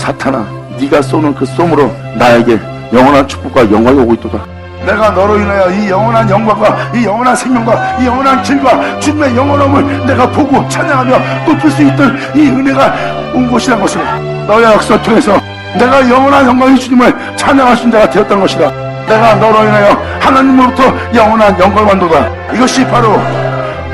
사탄아, 네가 쏘는 그 쏘므로 나에게 영원한 축복과 영광이 오고 있도다. 내가 너로 인하여 이 영원한 영광과 이 영원한 생명과 이 영원한 길과 주님의 영원함을 내가 보고 찬양하며 높일 수 있던 이 은혜가 온 것이란 것을, 너의 역사를 통해서 내가 영원한 영광의 주님을 찬양할 수 있는 자가 되었던 것이다. 내가 너로 인하여 하나님으로부터 영원한 영광을 받는다. 이것이 바로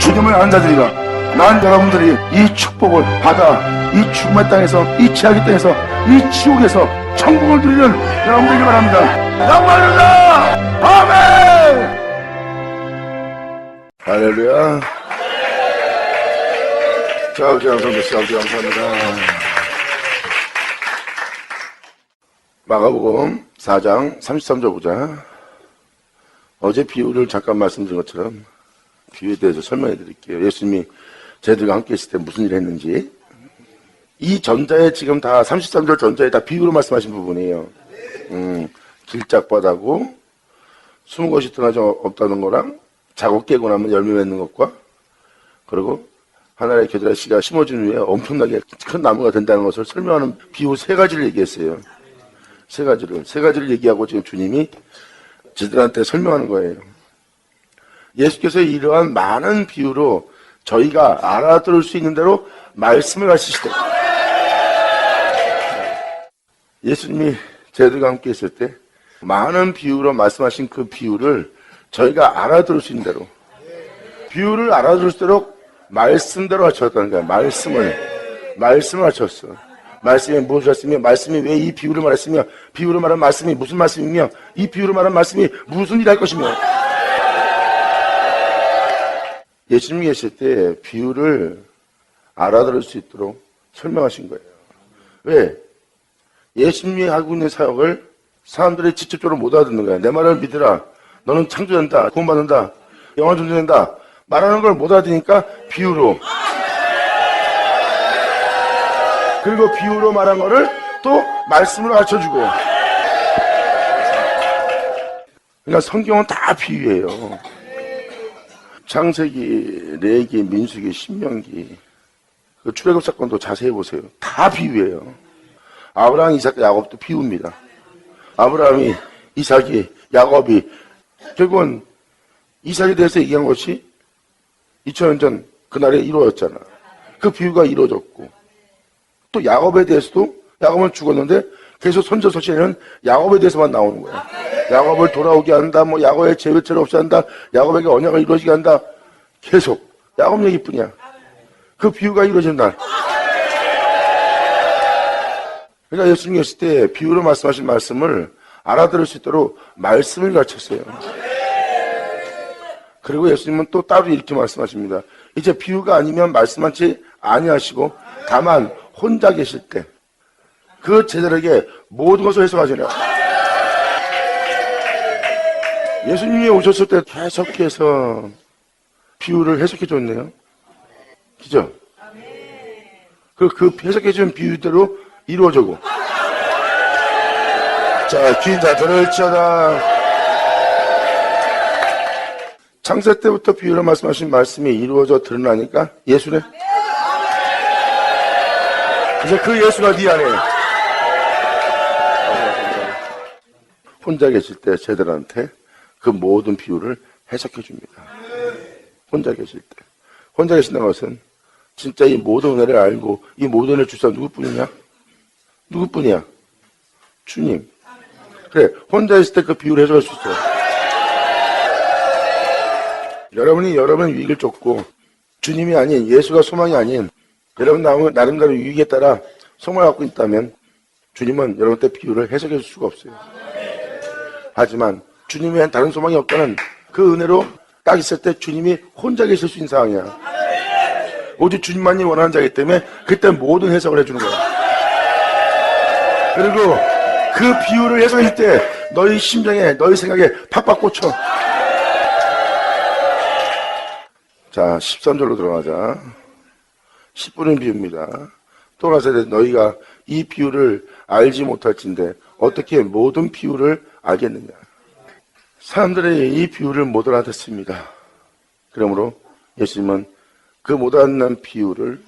주님을 아는 자들이다. 난 여러분들이 이 축복을 받아 이 죽음의 땅에서, 이 죄악의 땅에서, 이 지옥에서 천국을 누리는 여러분들에게 바랍니다. 영광입니다. 아멘. 할렐루야. 자, 감사합니다. 마가복음 4장 33절 보자. 어제 비유를 잠깐 말씀드린 것처럼 비유에 대해서 설명해 드릴게요. 예수님이 저희들과 함께 있을 때 무슨 일을 했는지. 이 전자에 지금 다 33절 전자에 다 비유로 말씀하신 부분이에요. 길짝바다고 숨은 것이 드러나지 없다는 거랑 자고 깨고 나면 열매 맺는 것과, 그리고 하나의 겨드랑이 씨가 심어진 후에 엄청나게 큰 나무가 된다는 것을 설명하는 비유 세 가지를 얘기했어요. 세 가지를 얘기하고 지금 주님이 저들한테 설명하는 거예요. 예수께서 이러한 많은 비유로 저희가 알아들을 수 있는 대로 말씀을 하시실 때, 예수님이 저희들과 함께 있을 때 많은 비유로 말씀하신 그 비유를 저희가 알아들을 수 있는 대로, 비유를 알아들을 수 있도록 말씀대로 하셨다는 거야. 말씀을 하셨어. 말씀이 무엇을 하시며, 말씀이 왜 이 비유를 말했으며, 비유로 말한 말씀이 무슨 말씀이며, 이 비유로 말한 말씀이 무슨 일을 할 것이며. 예수님이 계실 때 비유를 알아들을 수 있도록 설명하신 거예요. 왜? 예수님이 하고 있는 사역을 사람들이 직접적으로 못 알아듣는 거야. 내 말을 믿으라. 너는 창조된다. 구원받는다. 영원 존재된다. 말하는 걸 못 알아듣으니까 비유로. 그리고 비유로 말한 거를 또 말씀으로 가르쳐주고. 그러니까 성경은 다 비유예요. 창세기, 레위기, 민수기, 신명기, 그 출애굽 사건도 자세히 보세요. 다 비유예요. 아브라함, 이삭, 야곱도 비유입니다. 아브라함이, 이삭이, 야곱이, 결국은 이삭에 대해서 얘기한 것이 2000년 전 그날에 이루어졌잖아. 그 비유가 이루어졌고, 또 야곱에 대해서도, 야곱은 죽었는데 계속 선지서신에는 야곱에 대해서만 나오는 거야. 야곱을 돌아오게 한다, 뭐 야곱의 죄배체를 없이 한다, 야곱에게 언약을 이루어지게 한다. 계속 야곱 얘기뿐이야. 그 비유가 이루어진 날. 그러니까 예수님이 계실 때 비유로 말씀하신 말씀을 알아들을 수 있도록 말씀을 가르쳤어요. 그리고 예수님은 또 따로 이렇게 말씀하십니다. 이제 비유가 아니면 말씀하지 아니하시고 다만 혼자 계실 때 그 제자들에게 모든 것을 해석하시라. 예수님이 오셨을 때 계속해서 비유를 해석해 줬네요. 그죠? 그 해석해 준 비유대로 이루어지고. 자, 귀인 다 들을지어다. 창세 때부터 비유로 말씀하신 말씀이 이루어져 드러나니까 예수네. 이제 그 예수가 네 안에. 혼자 계실 때 제들한테 그 모든 비유를 해석해 줍니다. 혼자 계실 때. 혼자 계신다는 것은 진짜 이 모든 은혜를 알고 이 모든 은혜를 주사 누구뿐이냐? 누구뿐이야? 주님. 그래, 혼자 있을 때 그 비유를 해석할 수 있어요. 여러분이 여러분의 유익을 쫓고 주님이 아닌, 예수가 소망이 아닌 여러분 나름대로 유익에 따라 소망을 갖고 있다면 주님은 여러분한테 비유를 해석해 줄 수가 없어요. 하지만 주님이 다른 소망이 없다는 그 은혜로 딱 있을 때 주님이 혼자 계실 수 있는 상황이야. 오직 주님만이 원하는 자이기 때문에 그때 모든 해석을 해주는 거야. 그리고 그 비유를 해석할 때 너희 심정에, 너희 생각에 팍팍 꽂혀. 자, 13절로 들어가자. 10분의 비유입니다. 또 가서야 너희가 이 비유를 알지 못할진데 어떻게 모든 비유를 알겠느냐. 사람들이 이 비유를 못 알아듣습니다. 그러므로 예수님은 그 못 알아듣는 비유를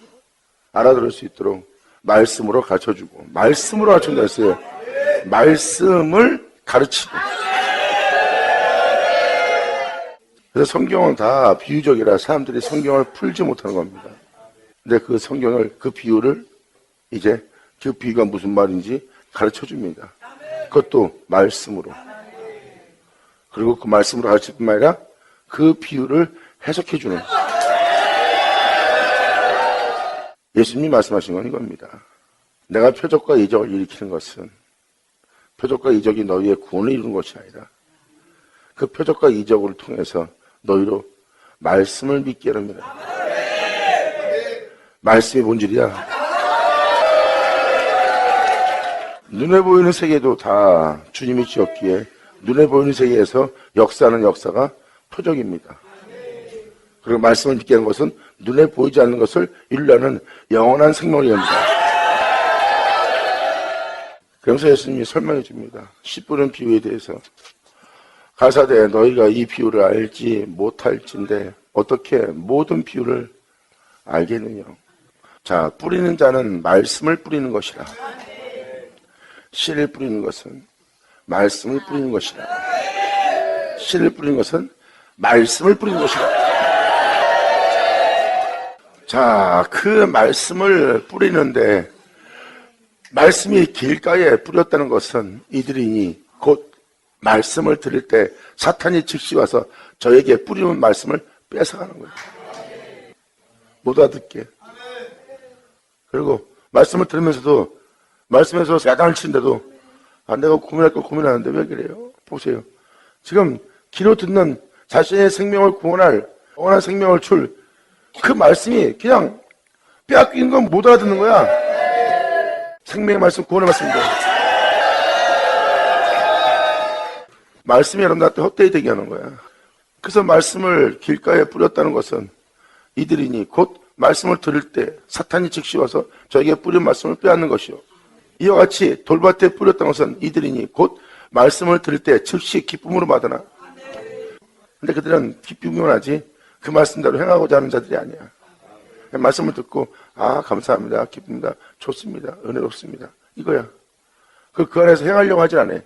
알아들을 수 있도록 말씀으로 가르쳐주고, 말씀으로 가르친다 했어요. 말씀을 가르치고. 그래서 성경은 다 비유적이라 사람들이 성경을 풀지 못하는 겁니다. 근데 그 성경을, 그 비유를 이제 그 비유가 무슨 말인지 가르쳐 줍니다. 그것도 말씀으로. 그리고 그 말씀으로 가르칠 뿐만 아니라 그 비유를 해석해 주는. 예수님이 말씀하신 건 이겁니다. 내가 표적과 이적을 일으키는 것은 표적과 이적이 너희의 구원을 이루는 것이 아니라 그 표적과 이적을 통해서 너희로 말씀을 믿게 하랍니다. 말씀이 본질이야. 눈에 보이는 세계도 다 주님이 지었기에 눈에 보이는 세계에서 역사하는 역사가 표적입니다. 그리고 말씀을 믿게 하는 것은 눈에 보이지 않는 것을 이루려는 영원한 생명을 이합니다. 그러면서 예수님이 설명해 줍니다. 씨 뿌리는 비유에 대해서. 가사대 너희가 이 비유를 알지 못할진데 어떻게 모든 비유를 알겠느냐. 자, 뿌리는 자는 말씀을 뿌리는 것이라. 씨를 뿌리는 것은 말씀을 뿌리는 것이라. 씨를 뿌리는 것은 말씀을 뿌리는 것이라. 자, 그 말씀을 뿌리는데 말씀이 길가에 뿌렸다는 것은 이들이니 곧 말씀을 들을 때 사탄이 즉시 와서 저에게 뿌리는 말씀을 뺏어가는 거예요. 못 알아듣게. 그리고 말씀을 들으면서도 말씀에서 야단을 치는데도 내가 고민할 걸 고민하는데 왜 그래요? 보세요. 지금 귀로 듣는 자신의 생명을 구원할 영원한 생명을 줄 그 말씀이 그냥 빼앗기는 건 못 알아듣는 거야. 생명의 말씀, 구원의 말씀인데 말씀이 여러분들한테 헛되이 되게 하는 거야. 그래서 말씀을 길가에 뿌렸다는 것은 이들이니 곧 말씀을 들을 때 사탄이 즉시 와서 저에게 뿌린 말씀을 빼앗는 것이요. 이와 같이 돌밭에 뿌렸다는 것은 이들이니 곧 말씀을 들을 때 즉시 기쁨으로 받으나. 근데 그들은 기쁨이만 하지 그 말씀대로 행하고자 하는 자들이 아니야. 말씀을 듣고 감사합니다, 기쁩니다, 좋습니다, 은혜롭습니다, 이거야. 그 안에서 행하려고 하지 않아.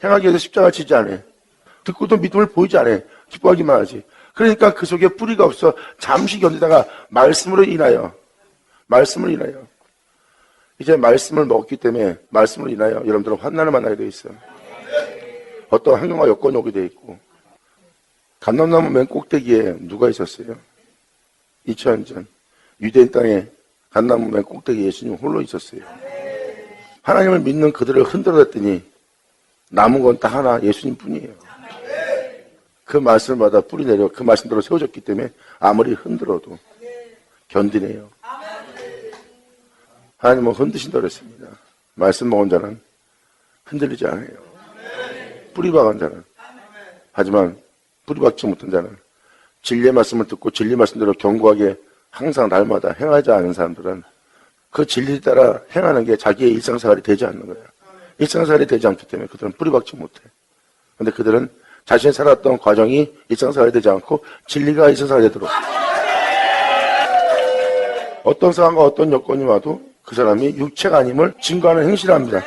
행하기 위해서 십자가 지지 않아. 듣고도 믿음을 보이지 않아. 기뻐하기만 하지. 그러니까 그 속에 뿌리가 없어 잠시 견디다가 말씀으로 인하여 이제 말씀을 먹기 때문에 말씀으로 인하여 여러분들은 환난을 만나게 돼 있어. 어떤 환경과 여건이 오게 돼 있고. 감람나무 맨 꼭대기에 누가 있었어요? 2000년 전 유대인 땅에 감람나무 맨 꼭대기에 예수님 홀로 있었어요. 하나님을 믿는 그들을 흔들어댔더니 남은 건 딱 하나, 예수님 뿐이에요. 그 말씀을 받아 뿌리 내려 그 말씀대로 세워졌기 때문에 아무리 흔들어도 견디네요. 하나님은 흔드신다고 그랬습니다. 말씀 먹은 자는 흔들리지 않아요. 뿌리 박은 자는. 하지만 뿌리 박지 못한 자는 진리의 말씀을 듣고 진리 말씀대로 견고하게 항상 날마다 행하지 않은 사람들은 그 진리에 따라 행하는 게 자기의 일상생활이 되지 않는 거예요. 일상생활이 되지 않기 때문에 그들은 뿌리 박지 못해. 근데 그들은 자신이 살았던 과정이 일상생활이 되지 않고 진리가 일상생활이 되도록 어떤 상황과 어떤 여건이 와도 그 사람이 육체가 아님을 증거하는 행실을 합니다.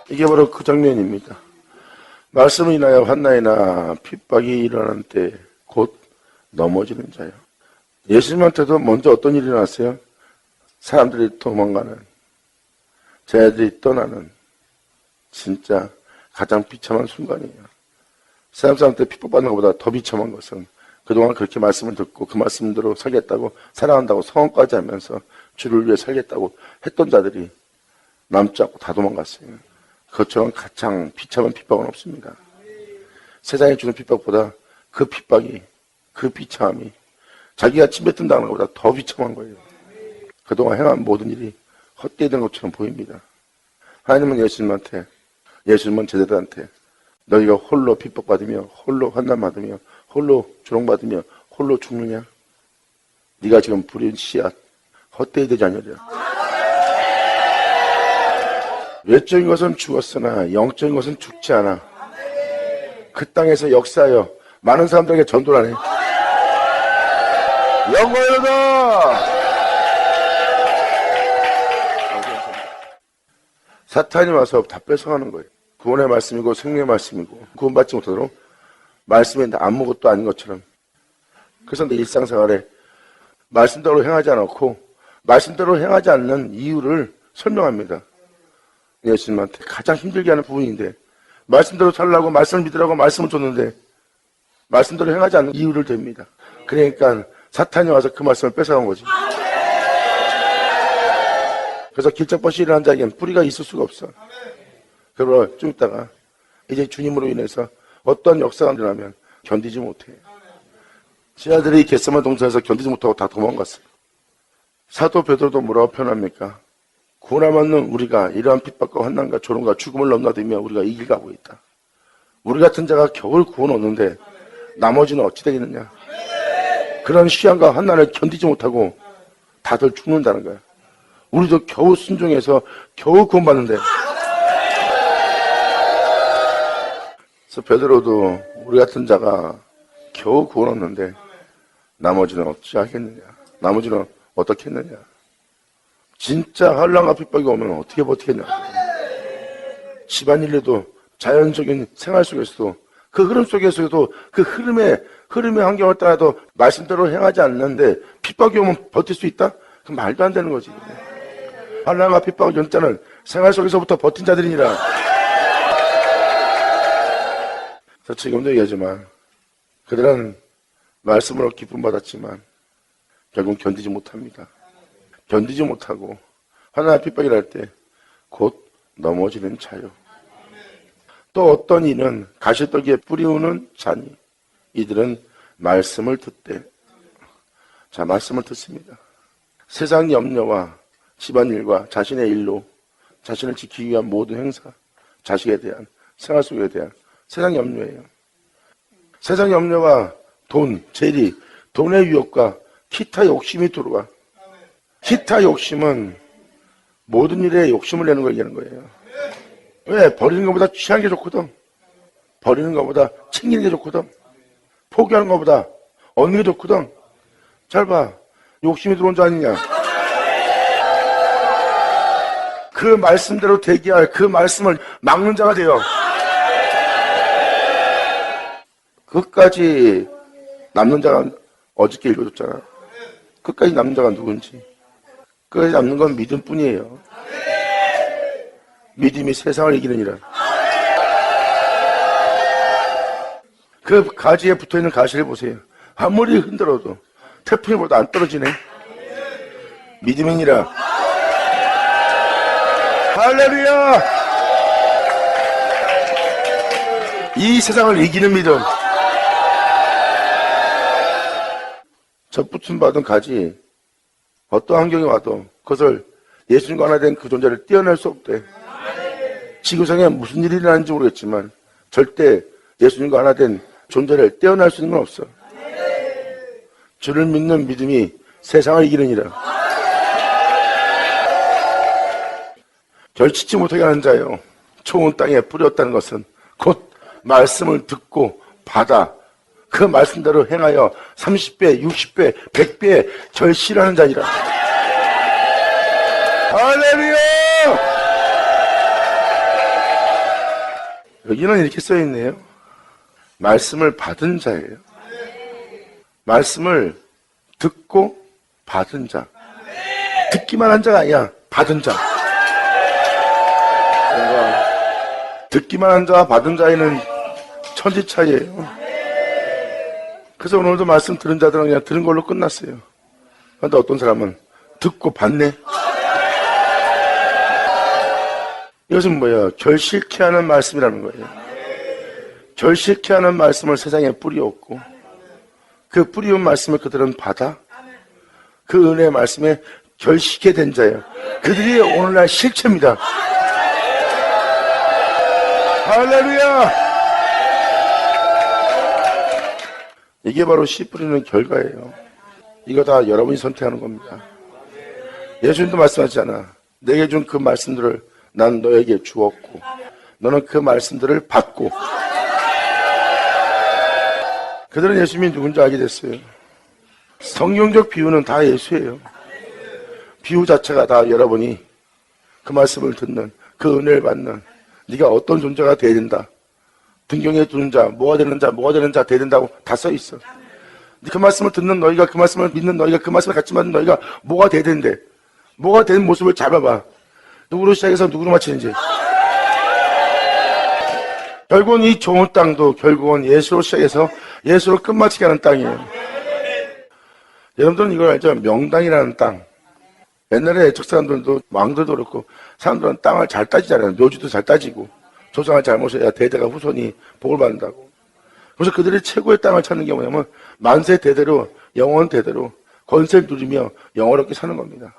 이게 바로 그 장면입니다. 말씀을 인하여 환난이나 핍박이 일어나는 때 곧 넘어지는 자요. 예수님한테도 먼저 어떤 일이 일어났어요? 사람들이 도망가는, 제자들이 떠나는 진짜 가장 비참한 순간이에요. 사람한테 핍박받는 것보다 더 비참한 것은 그동안 그렇게 말씀을 듣고 그 말씀대로 살겠다고 사랑한다고 성원까지 하면서 주를 위해 살겠다고 했던 자들이 남지 않고 다 도망갔어요. 그것처럼 가장 비참한 핍박은 없습니다. 세상에 주는 핍박보다 그 핍박이, 그 비참함이 자기가 침뱉은다는 것보다 더 비참한 거예요. 그동안 행한 모든 일이 헛되이 된 것처럼 보입니다. 하나님은 예수님은 제자들한테 너희가 홀로 핍박받으며 홀로 환난받으며 홀로 조롱받으며 홀로 죽느냐? 네가 지금 뿌린 씨앗 헛되이 되지 않느냐? 외적인 것은 죽었으나 영적인 것은 죽지 않아. 그 땅에서 역사하여 많은 사람들에게 전도를 하네. 영광이로다. 사탄이 와서 다 뺏어가는 거예요. 구원의 말씀이고 생명의 말씀이고 구원받지 못하도록 말씀이 아무것도 아닌 것처럼. 그래서 내 일상생활에 말씀대로 행하지 않고 말씀대로 행하지 않는 이유를 설명합니다. 예수님한테 가장 힘들게 하는 부분인데 말씀대로 살라고 말씀을 믿으라고 말씀을 줬는데 말씀대로 행하지 않는 이유를 댑니다. 그러니까 사탄이 와서 그 말씀을 뺏어간 거지. 그래서 길짝밭이 일어난 자에겐 뿌리가 있을 수가 없어. 그러나 좀 있다가 이제 주님으로 인해서 어떤 역사가 일어나면 견디지 못해. 제 아들이 겟세마네 동산에서 견디지 못하고 다 도망갔어요. 사도 베드로도 뭐라고 표현합니까? 고난 없는 우리가 이러한 핍박과 환난과 조롱과 죽음을 넘나들며 우리가 이 길 가고 있다. 우리 같은 자가 겨울 구원 얻는데 나머지는 어찌 되겠느냐. 그런 시험과 환난을 견디지 못하고 다들 죽는다는 거야. 우리도 겨우 순종해서 겨우 구원받는데. 그래서 베드로도 우리 같은 자가 겨우 구원 얻는데 나머지는 어찌 하겠느냐. 나머지는 어떻게 했느냐. 진짜 환난과 핍박이 오면 어떻게 버티겠냐. 집안일에도 자연적인 생활 속에서도 그 흐름 속에서도 그 흐름의 환경을 따라도 말씀대로 행하지 않는데 핍박이 오면 버틸 수 있다? 그럼 말도 안 되는 거지. 환난과 핍박을 연자는 생활 속에서부터 버틴 자들이니라. 그래서 지금도 얘기하지만 그들은 말씀으로 기쁨 받았지만 결국 견디지 못합니다. 견디지 못하고 환난과 핍박이 날 때 곧 넘어지는 자요. 또 어떤 이는 가시떨기에 뿌리우는 자니 이들은 말씀을 듣되. 자, 말씀을 듣습니다. 세상 염려와 집안일과 자신의 일로 자신을 지키기 위한 모든 행사, 자식에 대한 생활 속에 대한 세상 염려예요. 세상 염려와 돈, 재리, 돈의 유혹과 기타 욕심이 들어와. 기타 욕심은 모든 일에 욕심을 내는 걸 얘기하는 거예요. 왜? 버리는 것보다 취하는 게 좋거든. 버리는 것보다 챙기는 게 좋거든. 포기하는 것보다 얻는 게 좋거든. 잘 봐. 욕심이 들어온 자 아니냐. 그 말씀대로 대기할 그 말씀을 막는 자가 돼요. 끝까지 남는 자가 어저께 읽어줬잖아. 끝까지 남는 자가 누군지. 끝까지 남는 건 믿음뿐이에요. 믿음이 세상을 이기느니라. 그 가지에 붙어있는 가시를 보세요. 아무리 흔들어도 태풍이보다 안 떨어지네. 믿음이니라. 할렐루야! 이 세상을 이기는 믿음. 접붙임 받은 가지 어떤 환경이 와도 그것을 예수님과 하나 된 그 존재를 떼어낼 수 없대. 지구상에 무슨 일이 일어나는지 모르겠지만 절대 예수님과 하나 된 존재를 떼어낼 수 있는 건 없어. 주를 믿는 믿음이 세상을 이기느니라. 결치지 못하게 하는 자요. 좋은 땅에 뿌렸다는 것은 곧 말씀을 듣고 받아 그 말씀대로 행하여 30배, 60배, 100배 결실하는 자니라. 할렐루야! 여기는 이렇게 써있네요. 말씀을 받은 자예요. 말씀을 듣고 받은 자. 듣기만 한 자가 아니야. 받은 자. 듣기만 한 자와 받은 자에는 천지 차이예요. 그래서 오늘도 말씀 들은 자들은 그냥 들은 걸로 끝났어요. 그런데 어떤 사람은 듣고 받네. 이것은 뭐예요? 결실케 하는 말씀이라는 거예요. 결실케 하는 말씀을 세상에 뿌리었고 그 뿌리운 말씀을 그들은 받아 그 은혜의 말씀에 결실케 된 자예요. 그들이 오늘날 실체입니다. 할렐루야! 이게 바로 씨 뿌리는 결과예요. 이거 다 여러분이 선택하는 겁니다. 예수님도 말씀하시잖아. 내게 준 그 말씀들을 난 너에게 주었고 너는 그 말씀들을 받고. 그들은 예수님이 누군지 알게 됐어요. 성경적 비유는 다 예수예요. 비유 자체가 다 여러분이 그 말씀을 듣는 그 은혜를 받는 네가 어떤 존재가 돼야 된다. 등경에 두는 자, 뭐가 되는 자, 뭐가 되는 자 돼야 된다고 다 써 있어. 그 말씀을 듣는 너희가, 그 말씀을 믿는 너희가, 그 말씀을 같이 받는 너희가 뭐가 돼야 되는데, 뭐가 되는 모습을 잡아봐. 누구로 시작해서 누구로 마치는지. 결국은 이 좋은 땅도 결국은 예수로 시작해서 예수로 끝마치게 하는 땅이에요. 여러분들은 이걸 알죠? 명당이라는 땅. 옛날에 애척 사람들도, 왕들도 그렇고, 사람들은 땅을 잘 따지잖아요. 묘지도 잘 따지고, 조상을 잘 모셔야 대대가 후손이 복을 받는다고. 그래서 그들이 최고의 땅을 찾는 게 뭐냐면, 만세 대대로, 영원 대대로, 권세를 누리며 영원롭게 사는 겁니다.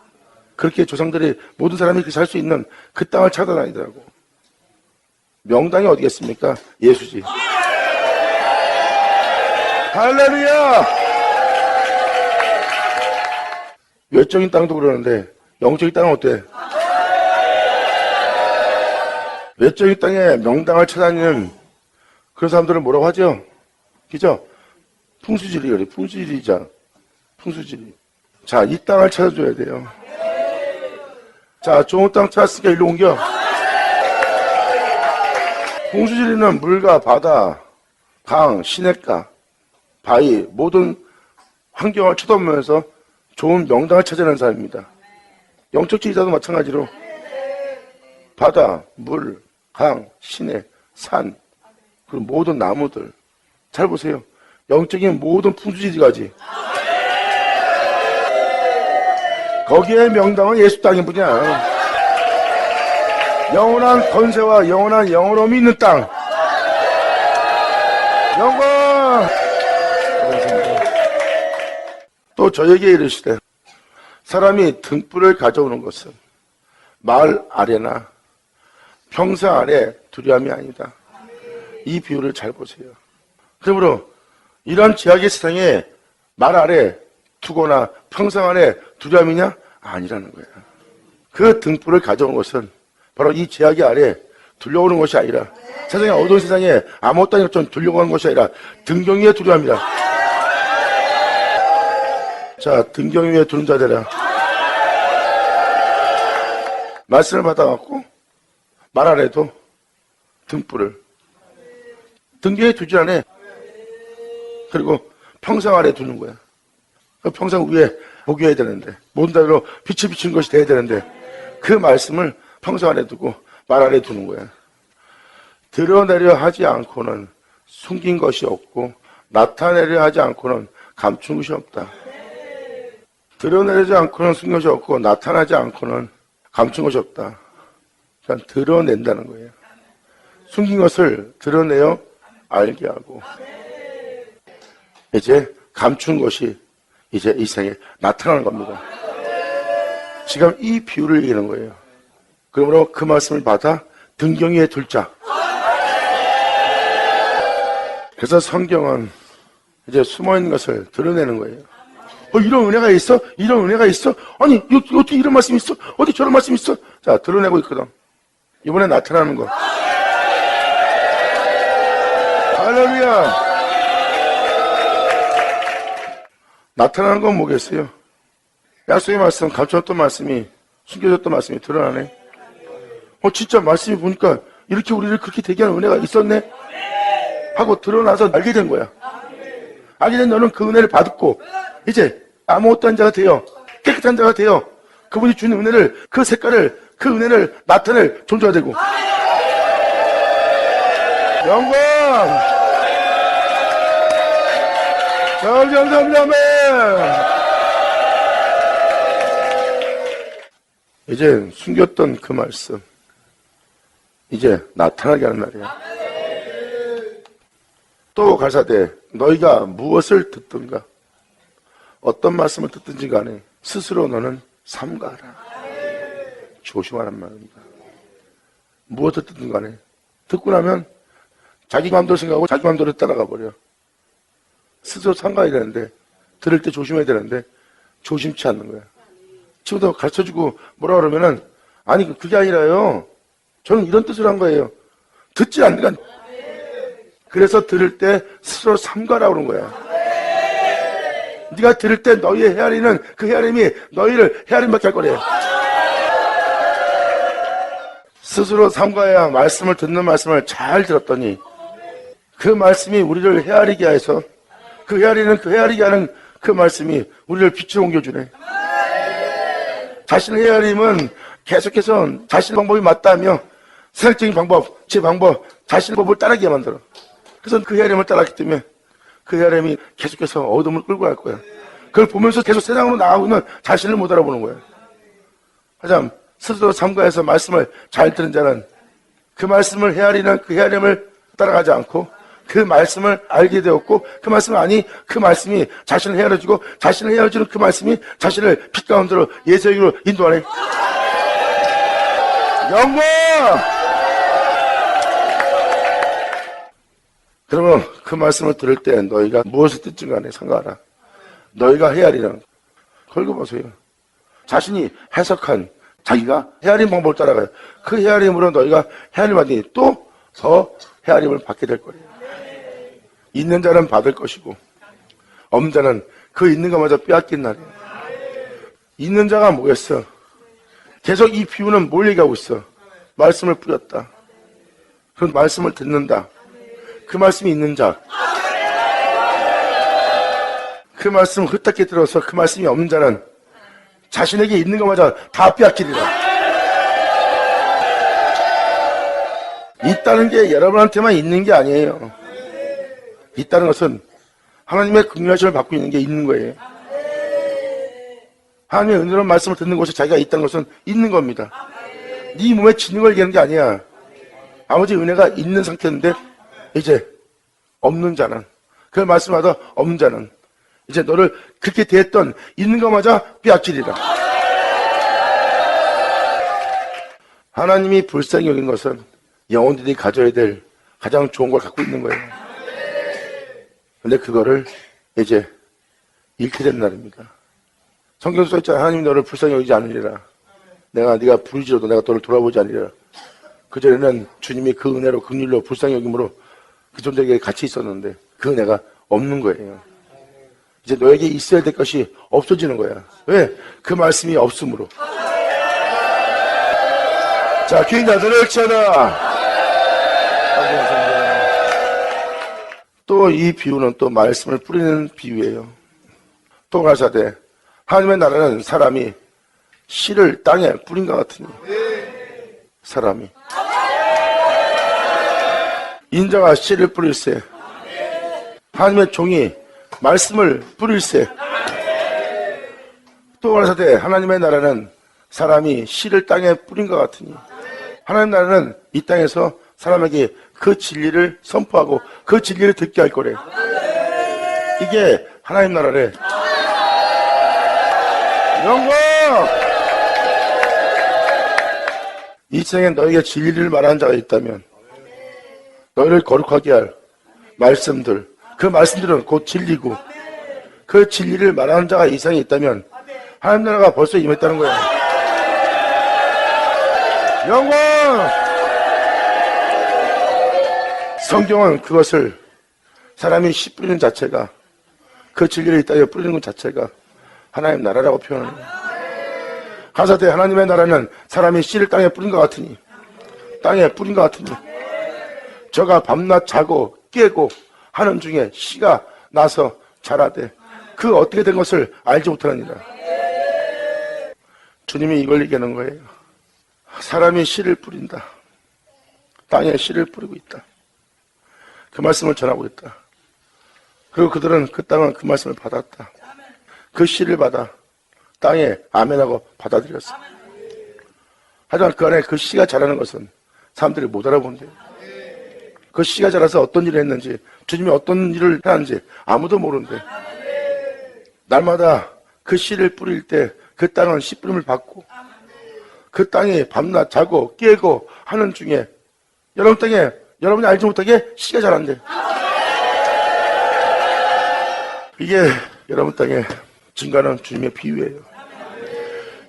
그렇게 조상들이, 모든 사람이 살 수 있는 그 땅을 찾아다니더라고. 명당이 어디겠습니까? 예수지. 할렐루야! 외적인 땅도 그러는데 영적인 땅은 어때? 외적인 땅에 명당을 찾아다니는 그런 사람들은 뭐라고 하죠? 그죠? 풍수지리 그래. 풍수지리자. 풍수지리. 자, 이 땅을 찾아줘야 돼요. 자, 좋은 땅 찾았으니까 일로 옮겨. 풍수지리는 물과 바다, 강, 시냇가, 바위, 모든 환경을 쳐다보면서 좋은 명당을 찾아내는 사람입니다. 영적 지리자도 마찬가지로 바다, 물, 강, 시내, 산, 그리고 모든 나무들. 잘 보세요. 영적인 모든 풍수지리까지. 거기에 명당은 예수 땅인 뿐이야. 영원한 권세와 영원한 영원함이 있는 땅. 영광! 또 저에게 이르시되 사람이 등불을 가져오는 것은 말 아래나 평상 아래 두려움이 아니다. 이 비유를 잘 보세요. 그러므로 이런 죄악의 세상에 말 아래 두거나 평상 아래 두려움이냐? 아니라는 거예요. 그 등불을 가져오는 것은 바로 이 죄악의 아래 둘러오는 것이 아니라 세상에 어두운 세상에 아무것도 아닌 것처럼 둘러가는 것이 아니라 등경 위에 두려움이라. 자, 등경 위에 두는 자 되라. 말씀을 받아갖고 말 아래도 등불을 등경에 두지 않아. 그리고 평상 아래 두는 거야. 평상 위에 보게 해야 되는데 모든 대로 빛이 비치는 것이 돼야 되는데 그 말씀을 평상 아래 두고 말 아래 두는 거야. 드러내려 하지 않고는 숨긴 것이 없고 나타내려 하지 않고는 감춘 것이 없다. 드러내지 않고는 숨긴 것이 없고 나타나지 않고는 감춘 것이 없다. 그러니까 드러낸다는 거예요. 숨긴 것을 드러내어 알게 하고 이제 감춘 것이 이제 이 세상에 나타나는 겁니다. 지금 이 비유를 얘기하는 거예요. 그러므로 그 말씀을 받아 등경 위에 둘 자. 그래서 성경은 이제 숨어있는 것을 드러내는 거예요. 이런 은혜가 있어? 이런 은혜가 있어? 아니, 어떻게 이런 말씀이 있어? 어디 저런 말씀이 있어? 자, 드러내고 있거든. 이번에 나타나는 거. 할렐루야! 나타나는 건 뭐겠어요? 약속의 말씀, 감춰졌던 말씀이, 숨겨졌던 말씀이 드러나네. 진짜 말씀이 보니까 이렇게 우리를 그렇게 되게 하는 은혜가 있었네? 하고 드러나서 알게 된 거야. 알게 된 너는 그 은혜를 받고, 이제 아무것도 한 자가 되어, 깨끗한 자가 되어, 그분이 주는 은혜를, 그 색깔을, 그 은혜를 나타낼 존재가 되고. 영광! 감사합니다. 아멘! 이제 숨겼던 그 말씀 이제 나타나게 하는 날이야. 또 가사대 너희가 무엇을 듣든가 어떤 말씀을 듣든지 간에 스스로 너는 삼가라. 조심하란 말입니다. 무엇을 듣든 간에 듣고 나면 자기 마음대로 생각하고 자기 마음대로 따라가 버려. 스스로 삼가야 되는데 들을 때 조심해야 되는데 조심치 않는 거야. 친구도 가르쳐주고 뭐라 그러면은 아니 그게 아니라요. 저는 이런 뜻을 한 거예요. 듣지 않으니까. 그래서 들을 때 스스로 삼가라 그런 거야. 네가 들을 때 너희의 헤아리는 그 헤아림이 너희를 헤아림밖에 할 거래. 스스로 삼가야 말씀을 듣는 말씀을 잘 들었더니 그 말씀이 우리를 헤아리게 해서 그 헤아리게 하는 그 말씀이 우리를 빛으로 옮겨주네. 자신의 헤아림은 계속해서 자신의 방법이 맞다며 세상적인 방법, 제 방법, 자신의 법을 따르게 만들어. 그래서 그 헤아림을 따랐기 때문에 그 헤아림이 계속해서 어둠을 끌고 갈 거야. 그걸 보면서 계속 세상으로 나가고는 자신을 못 알아보는 거야. 하지만 스스로 삼가해서 말씀을 잘 들은 자는 그 말씀을 헤아리는 그 헤아림을 따라가지 않고 그 말씀을 알게 되었고 그 말씀을 아니 그 말씀이 자신을 헤아려주고 자신을 헤아려주는 그 말씀이 자신을 빛 가운데로 예수의 길로 인도하네. 영광! 그러면 그 말씀을 들을 때 너희가 무엇을 듣든 간에 상관하라. 너희가 헤아리는 걸어보세요. 자신이 해석한 자기가 헤아림 방법을 따라가요. 그 헤아림으로 너희가 헤아림을 받으니 또 더 헤아림을 받게 될 거예요. 있는 자는 받을 것이고 없는 자는 그 있는 것마저 빼앗긴 날이에요. 있는 자가 뭐겠어? 계속 이 비유는 뭘 얘기하고 있어? 말씀을 뿌렸다. 그 말씀을 듣는다. 그 말씀이 있는 자. 그 말씀을 흩게 들어서 그 말씀이 없는 자는 자신에게 있는 것마저 다 빼앗기리라. 있다는 게 여러분한테만 있는 게 아니에요. 있다는 것은 하나님의 긍휼하심을 받고 있는 게 있는 거예요. 하나님의 은혜로운 말씀을 듣는 곳에 자기가 있다는 것은 있는 겁니다. 네 몸에 지는 걸 얘기하는 게 아니야. 아버지 은혜가 있는 상태인데 이제 없는 자는 그 말씀마다 없는 자는 이제 너를 그렇게 대했던 있는 것마저 빼앗기리라. 하나님이 불쌍히 여긴 것은 영혼들이 가져야 될 가장 좋은 걸 갖고 있는 거예요. 근데 그거를 이제 잃게 된 날입니다. 성경에 써있잖아요. 하나님이 너를 불쌍히 여기지 않으리라. 네가 부르짖어도 내가 너를 돌아보지 않으리라. 그전에는 주님이 그 은혜로 긍휼로 불쌍히 여김으로 그 존재에게 같이 있었는데 그 은혜가 없는 거예요. 이제 너에게 있어야 될 것이 없어지는 거야. 왜? 그 말씀이 없으므로. 자, 귀인 자들을 치어라. 또 이 비유는 또 말씀을 뿌리는 비유예요. 또 가사대 하나님의 나라는 사람이 씨를 땅에 뿌린 것 같으니 사람이 인자가 씨를 뿌릴세 하나님의 종이 말씀을 뿌릴세. 또 가라사대 하나님의 나라는 사람이 씨를 땅에 뿌린 것 같으니 하나님 나라는 이 땅에서 사람에게 그 진리를 선포하고 그 진리를 듣게 할 거래. 이게 하나님 나라래. 영광! 이 세상에 너에게 진리를 말하는 자가 있다면 너희를 거룩하게 할 말씀들, 그 말씀들은 곧 진리고 그 진리를 말하는 자가 이 세상에 있다면 하나님 나라가 벌써 임했다는 거야. 영광! 성경은 그것을 사람이 씨 뿌리는 자체가 그 진리를 이 땅에 뿌리는 것 자체가 하나님 나라라고 표현합니다. 가사대 하나님의 나라는 사람이 씨를 땅에 뿌린 것 같으니 땅에 뿌린 것 같으니 저가 밤낮 자고 깨고 하는 중에 씨가 나서 자라되 그 어떻게 된 것을 알지 못하느니라. 주님이 이걸 얘기하는 거예요. 사람이 씨를 뿌린다. 땅에 씨를 뿌리고 있다. 그 말씀을 전하고 있다. 그리고 그들은 그 땅은 그 말씀을 받았다. 그 씨를 받아 땅에 아멘하고 받아들였어. 하지만 그 안에 그 씨가 자라는 것은 사람들이 못 알아본대요. 그 씨가 자라서 어떤 일을 했는지, 주님이 어떤 일을 해놨는지 아무도 모르는데 날마다 그 씨를 뿌릴 때 그 땅은 씨 뿌림을 받고 그 땅이 밤낮 자고 깨고 하는 중에 여러분 땅에 여러분이 알지 못하게 씨가 자란대. 이게 여러분 땅에 증가하는 주님의 비유예요.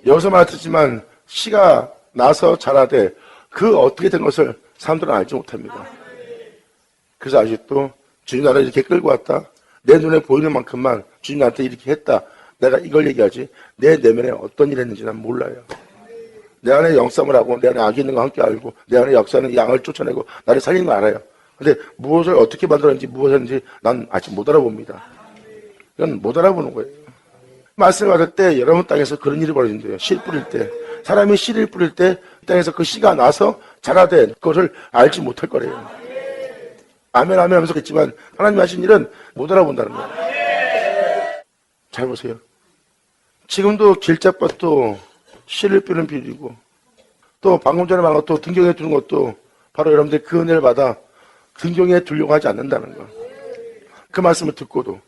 여기서 말했지만 씨가 나서 자라되 그 어떻게 된 것을 사람들은 알지 못합니다. 그래서 아직도 주님 나라를 이렇게 끌고 왔다. 내 눈에 보이는 만큼만 주님 나한테 이렇게 했다. 내가 이걸 얘기하지 내 내면에 어떤 일 했는지 난 몰라요. 내 안에 영성을 하고 내 안에 악이 있는 거 함께 알고 내 안에 역사는 양을 쫓아내고 나를 살리는 거 알아요. 근데 무엇을 어떻게 만들었는지 무엇을 했는지 난 아직 못 알아봅니다. 이건 못 알아보는 거예요. 말씀을 받을 때 여러분 땅에서 그런 일이 벌어진대요. 씨 뿌릴 때. 사람이 씨를 뿌릴 때 땅에서 그 씨가 나서 자라되 그것을 알지 못할 거래요. 아멘 아멘 하면서 그랬지만 하나님 하신 일은 못 알아본다는 거예요. 잘 보세요. 지금도 길잡밭도 씨를 뿌리는 비율이고 또 방금 전에 말한 것도 등경에 두는 것도 바로 여러분들 그 은혜를 받아 등경에 두려고 하지 않는다는 거. 그 말씀을 듣고도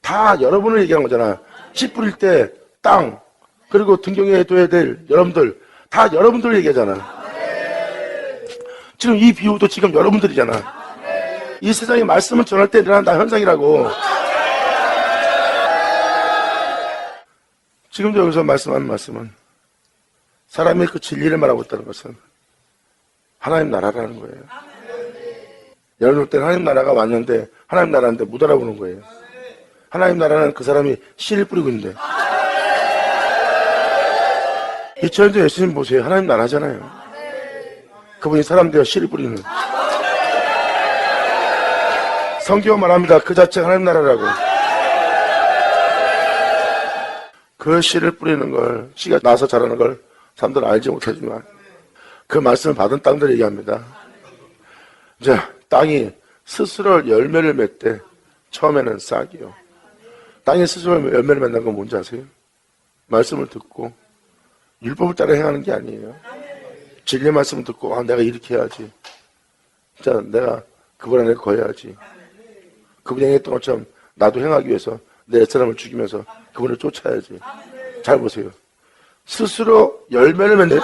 다 여러분을 얘기하는 거잖아. 씨 뿌릴 때 땅 그리고 등경에 둬야 될 여러분들 다 여러분들 얘기하잖아. 지금 이 비유도 지금 여러분들이잖아. 이 세상에 말씀을 전할 때 일어난다 현상이라고. 지금도 여기서 말씀하는 말씀은 사람이 그 진리를 말하고 있다는 것은 하나님 나라라는 거예요. 여러분 볼 때는 하나님 나라가 왔는데 하나님 나라인데 못 알아보는 거예요. 하나님 나라는 그 사람이 씨를 뿌리고 있는데 2000년도 예수님 보세요. 하나님 나라잖아요. 그분이 사람 되어 씨를 뿌리는 성경 말합니다. 그 자체가 하나님 나라라고. 그 씨를 뿌리는 걸 씨가 나서 자라는 걸 사람들은 알지 못하지만 그 말씀을 받은 땅들 얘기합니다. 자, 땅이 스스로 열매를 맺되 처음에는 싹이요. 땅이 스스로 열매를 맺는 건 뭔지 아세요? 말씀을 듣고 율법을 따라 행하는 게 아니에요. 진리의 말씀을 듣고 내가 이렇게 해야지. 자, 내가 그분 안에 거해야지. 그분이 행했던 것처럼 나도 행하기 위해서 내 사람을 죽이면서 그분을 쫓아야지. 잘 보세요. 스스로 열매를 맺는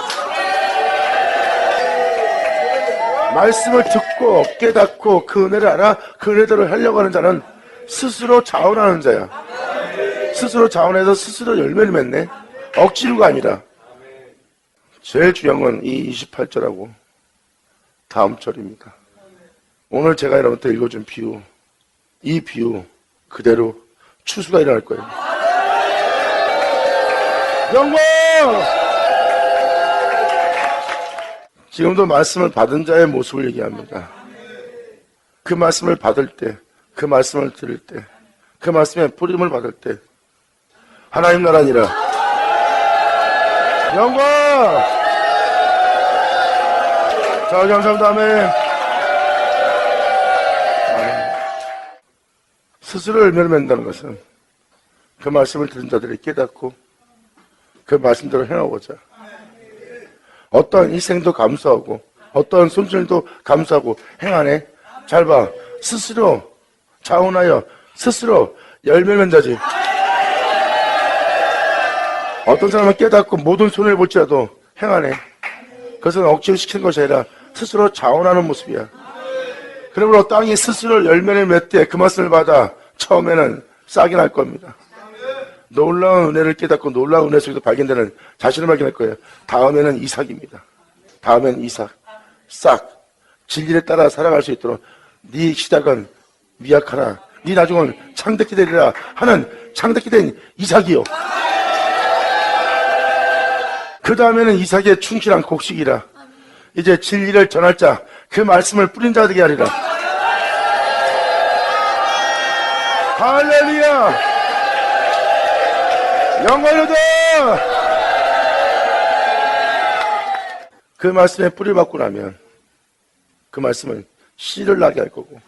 말씀을 듣고 깨닫고 그 은혜를 알아 그 은혜대로 하려고 하는 자는 스스로 자원하는 자야. 스스로 자원해서 스스로 열매를 맺네. 억지로가 아니라. 제일 중요한 건 이 28절하고 다음 절입니다. 오늘 제가 여러분한테 읽어준 비유, 이 비유 그대로 추수가 일어날 거예요. 영광! 지금도 말씀을 받은 자의 모습을 얘기합니다. 그 말씀을 받을 때, 그 말씀을 들을 때, 그 말씀에 뿌림을 받을 때 하나님 나라니라. 영광! 자, 감사합니다. 아멘. 스스로 열매를 맺는다는 것은 그 말씀을 들은 자들이 깨닫고 그 말씀대로 행하고자 어떠한 희생도 감수하고 어떠한 손실도 감수하고 행하네. 잘 봐. 스스로 자원하여 스스로 열매를 맺자지. 어떤 사람은 깨닫고 모든 손해를 볼지라도 행하네. 그것은 억지로 시키는 것이 아니라 스스로 자원하는 모습이야. 그러므로 땅이 스스로 열매를 맺되 그 말씀을 받아 처음에는 싹이 날 겁니다. 놀라운 은혜를 깨닫고 놀라운 은혜 속에서 발견되는 자신을 발견할 거예요. 다음에는 이삭입니다. 다음엔 이삭, 싹, 진리를 따라 살아갈 수 있도록 네 시작은 미약하나 네 나중은 창대케 되리라 하는 창대케 된 이삭이요. 그 다음에는 이삭의 충실한 곡식이라 이제 진리를 전할 자, 그 말씀을 뿌린 자들이 하리라. 할렐루야! 영광이다! 그 말씀에 뿌리 받고 나면 그 말씀은 씨를 나게 할 거고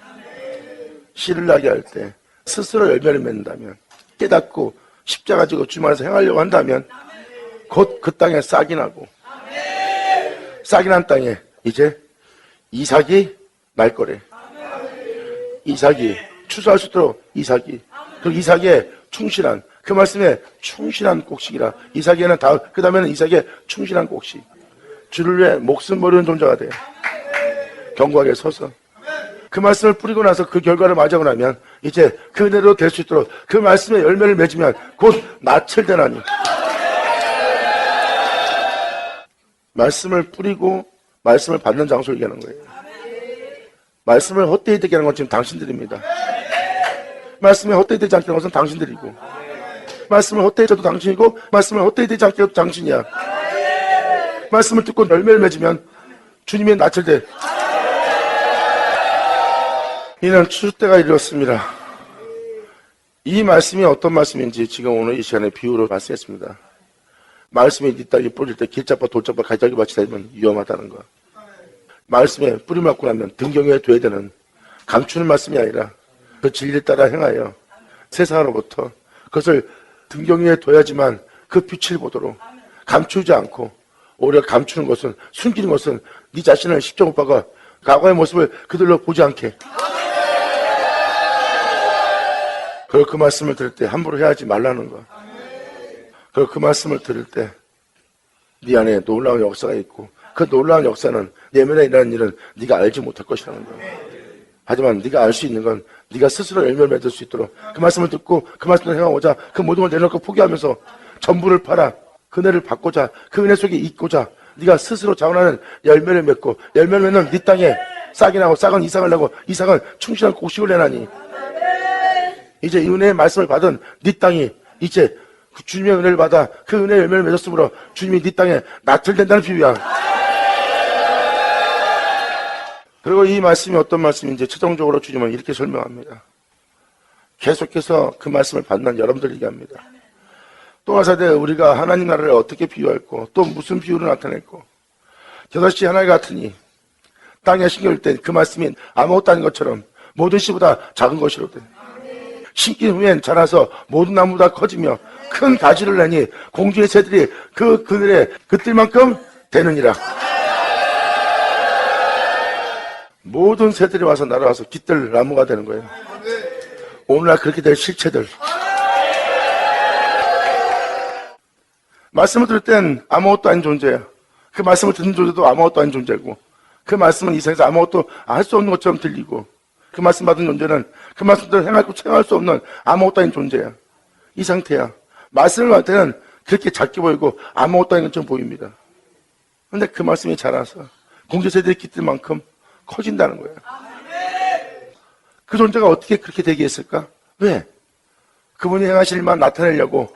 씨를 나게 할 때 스스로 열매를 맺는다면 깨닫고 십자가 지고 주만에서 행하려고 한다면 곧 그 땅에 싹이 나고 싹이 난 땅에 이제 이삭이 날 거래. 이삭이 추수할 수 있도록 이삭이 그 이삭의 충실한 그 말씀에 충실한 곡식이라. 이삭에는 그 다음에는 이삭의 충실한 곡식. 주를 위해 목숨 버리는 존재가 돼. 견고하게 서서 그 말씀을 뿌리고 나서 그 결과를 맞이하고 나면 이제 그 은혜로 될 수 있도록 그 말씀의 열매를 맺으면 곧 낯을 되나니. 말씀을 뿌리고 말씀을 받는 장소를 얘기하는 거예요. 말씀을 헛되이 되게 하는 건 지금 당신들입니다. 말씀에 헛되이 되지 않게 하는 것은 당신들이고 말씀을 헛되이 해도 당신이고 말씀을 헛되이 되지 않게 해도 당신이야. 말씀을 듣고 열매를 맺으면 주님의 낯을 대 이는 추수 때가 이르렀습니다. 이 말씀이 어떤 말씀인지 지금 오늘 이 시간에 비유로 말씀했습니다. 말씀이 네 땅에 뿌릴 때 길잡아 돌잡아 가지가지밭이 되면 위험하다는 거. 말씀에 뿌리 맞고 나면 등경에 둬야 되는 감추는 말씀이 아니라 그 진리를 따라 행하여 세상으로부터 그것을 등경에 둬야지만 그 빛을 보도록 감추지 않고 오히려 감추는 것은 숨기는 것은 네 자신을 십자오빠가 과거의 모습을 그들로 보지 않게 그리고 그 말씀을 들을 때 함부로 해야지 말라는 거. 그리고 그 말씀을 들을 때 네 안에 놀라운 역사가 있고 그 놀라운 역사는 내면에 일어나는 일은 네가 알지 못할 것이라는 거. 하지만 네가 알 수 있는 건 네가 스스로 열매를 맺을 수 있도록 그 말씀을 듣고 그 말씀을 행하고자 그 모든 걸 내놓고 포기하면서 전부를 팔아 그 은혜를 받고자 그 은혜 속에 있고자 네가 스스로 자원하는 열매를 맺고 열매를 맺는 네 땅에 싹이 나고 싹은 이삭을 내고 이삭은 충실한 곡식을 내나니 이제 이 은혜의 말씀을 받은 네 땅이 이제 그 주님의 은혜를 받아 그 은혜의 열매를 맺었으므로 주님이 네 땅에 낫을 된다는 비유야. 그리고 이 말씀이 어떤 말씀인지 최종적으로 주님은 이렇게 설명합니다. 계속해서 그 말씀을 받는 여러분들 얘기합니다. 또 가사대 우리가 하나님 나라를 어떻게 비유할고 또 무슨 비유로 나타낼고 겨자씨 하나 같으니 땅에 심겨올 때 그 말씀이 아무것도 아닌 것처럼 모든 씨보다 작은 것이로되 심긴 후엔 자라서 모든 나무보다 커지며 큰 가지를 내니 공중의 새들이 그 그늘에 그뜰만큼 되느니라. 모든 새들이 와서 날아와서 깃들 나무가 되는 거예요. 오늘날 그렇게 될 실체들. 말씀을 들을 땐 아무것도 아닌 존재예요. 그 말씀을 듣는 존재도 아무것도 아닌 존재고 그 말씀은 이 세상에서 아무것도 할 수 없는 것처럼 들리고 그 말씀 받은 존재는 그 말씀대로 행할 수 없는 아무것도 아닌 존재야. 이 상태야. 말씀을 받을 때는 그렇게 작게 보이고 아무것도 아닌 것처럼 보입니다. 그런데 그 말씀이 자라서 공주새들이 깃들 만큼 커진다는 거예요. 그 존재가 어떻게 그렇게 되게 했을까? 왜? 그분이 행하실 일만 나타내려고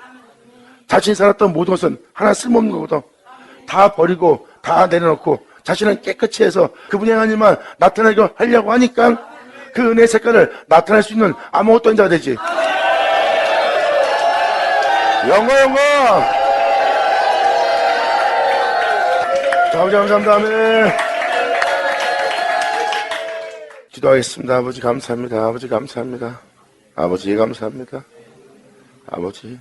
자신이 살았던 모든 것은 하나 쓸모없는 거거든. 다 버리고 다 내려놓고 자신은 깨끗이 해서 그분이 행한 일만 나타내려고 하려고 하니까 그 은혜의 색깔을 나타낼 수 있는 아무것도 아닌 자가 되지. 영어 자, 아버지 감사합니다. 아멘. 기도하겠습니다. 아버지 감사합니다. 아버지 감사합니다. 아버지 감사합니다. 아버지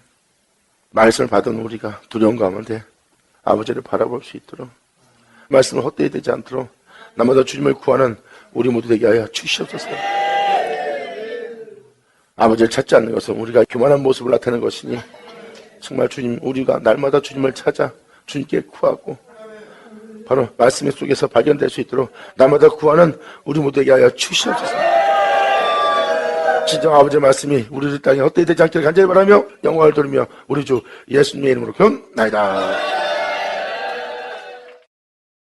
말씀을 받은 우리가 두려움 가운데 아버지를 바라볼 수 있도록 말씀을 헛되이 되지 않도록 나마다 주님을 구하는 우리 모두 되게 하여 주시옵소서. 아버지를 찾지 않는 것은 우리가 교만한 모습을 나타내는 것이니 정말 주님 우리가 날마다 주님을 찾아 주님께 구하고 바로 말씀 속에서 발견될 수 있도록 날마다 구하는 우리 모두에게 하여 주시옵소서. 진정 아버지의 말씀이 우리들 땅에 헛되이 되지 않기를 간절히 바라며 영광을 돌리며 우리 주 예수님의 이름으로 기도나이다.